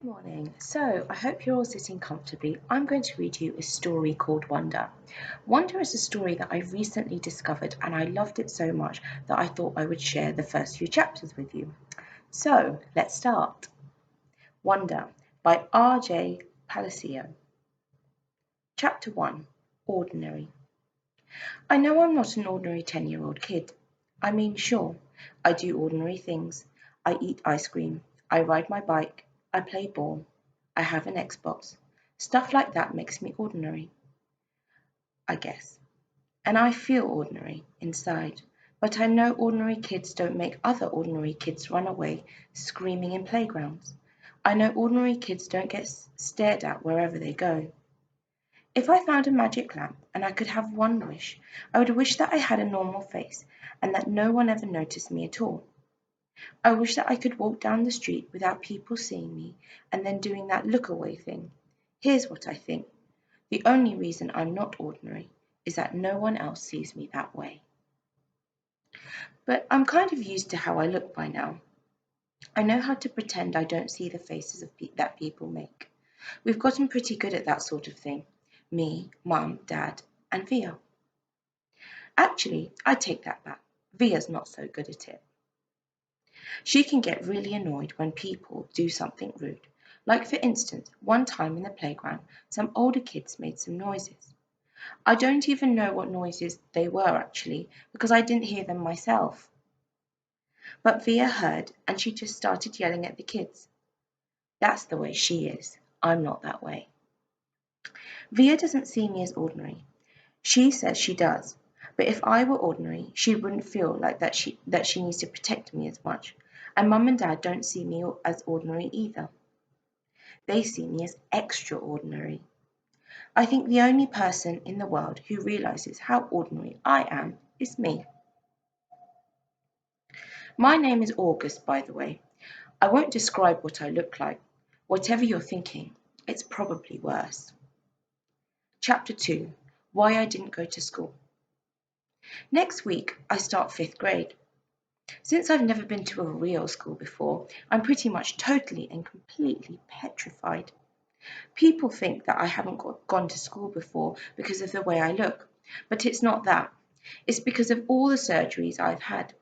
Morning. So, I hope you're all sitting comfortably. I'm going to read you a story called Wonder. Wonder is a story that I recently discovered and I loved it so much that I thought I would share the first few chapters with you. So, let's start. Wonder by R.J. Palacio. Chapter 1 Ordinary. I know I'm not an ordinary 10-year-old kid. I mean, sure, I do ordinary things. I eat ice cream. I ride my bike. I play ball. I have an Xbox. Stuff like that makes me ordinary, I guess. And I feel ordinary inside. But I know ordinary kids don't make other ordinary kids run away screaming in playgrounds. I know ordinary kids don't get stared at wherever they go. If I found a magic lamp and I could have one wish, I would wish that I had a normal face and that no one ever noticed me at all. I wish that I could walk down the street without people seeing me and then doing that look away thing. Here's what I think. The only reason I'm not ordinary is that no one else sees me that way. But I'm kind of used to how I look by now. I know how to pretend I don't see the faces that people make. We've gotten pretty good at that sort of thing. Me, Mum, Dad, and Via. Actually, I take that back. Via's not so good at it. She can get really annoyed when people do something rude. Like, for instance, one time in the playground, some older kids made some noises. I don't even know what noises they were actually, because I didn't hear them myself. But Via heard, and she just started yelling at the kids. That's the way she is. I'm not that way. Via doesn't see me as ordinary. She says she does. But if I were ordinary, she wouldn't feel like that she needs to protect me as much. And Mum and Dad don't see me as ordinary either. They see me as extraordinary. I think the only person in the world who realizes how ordinary I am is me. My name is August, by the way. I won't describe what I look like. Whatever you're thinking, it's probably worse. Chapter 2 Why I Didn't Go to School. Next week, I start fifth grade. Since I've never been to a real school before, I'm pretty much totally and completely petrified. People think that I haven't gone to school before because of the way I look, but it's not that. It's because of all the surgeries I've had.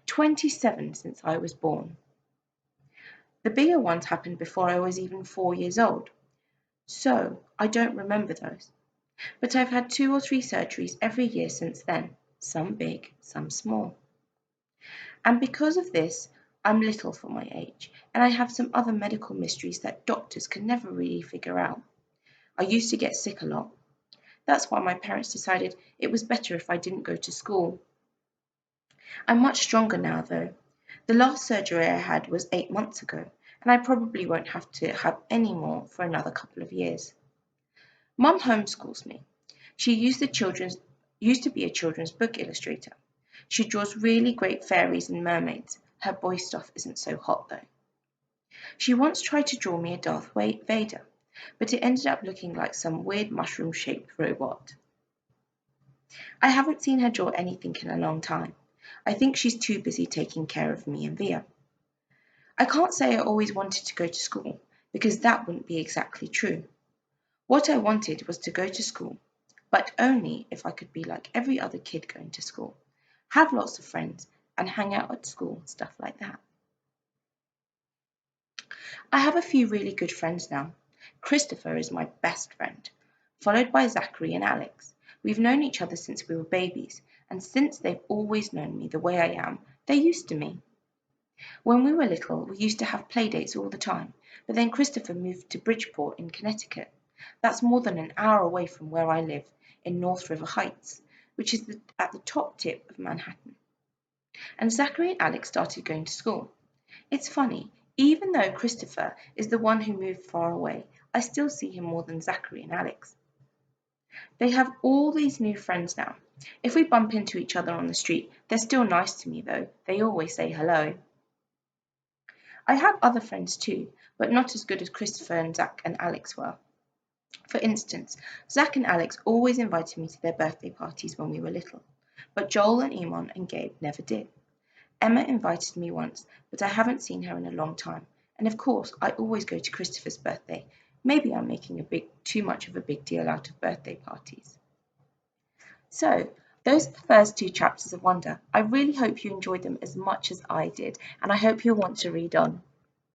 27 since I was born. The bigger ones happened before I was even 4 years old, so I don't remember those. But I've had 2 or 3 surgeries every year since then, some big, some small. And because of this, I'm little for my age, and I have some other medical mysteries that doctors can never really figure out. I used to get sick a lot. That's why my parents decided it was better if I didn't go to school. I'm much stronger now, though. The last surgery I had was 8 months ago, and I probably won't have to have any more for another couple of years. Mum homeschools me. She used to be a children's book illustrator. She draws really great fairies and mermaids. Her boy stuff isn't so hot though. She once tried to draw me a Darth Vader, but it ended up looking like some weird mushroom-shaped robot. I haven't seen her draw anything in a long time. I think she's too busy taking care of me and Via. I can't say I always wanted to go to school, because that wouldn't be exactly true. What I wanted was to go to school, but only if I could be like every other kid going to school, have lots of friends, and hang out at school, stuff like that. I have a few really good friends now. Christopher is my best friend, followed by Zachary and Alex. We've known each other since we were babies, and since they've always known me the way I am, they're used to me. When we were little, we used to have play dates all the time, but then Christopher moved to Bridgeport in Connecticut. That's more than an hour away from where I live, in North River Heights, which is at the top tip of Manhattan. And Zachary and Alex started going to school. It's funny, even though Christopher is the one who moved far away, I still see him more than Zachary and Alex. They have all these new friends now. If we bump into each other on the street, they're still nice to me though. They always say hello. I have other friends too, but not as good as Christopher and Zach and Alex were. For instance, Zach and Alex always invited me to their birthday parties when we were little, but Joel and Eamon and Gabe never did. Emma invited me once, but I haven't seen her in a long time, And of course, I always go to Christopher's birthday. Maybe I'm making too much of a big deal out of birthday parties. So, those are the first two chapters of Wonder. I really hope you enjoyed them as much as I did, and I hope you'll want to read on.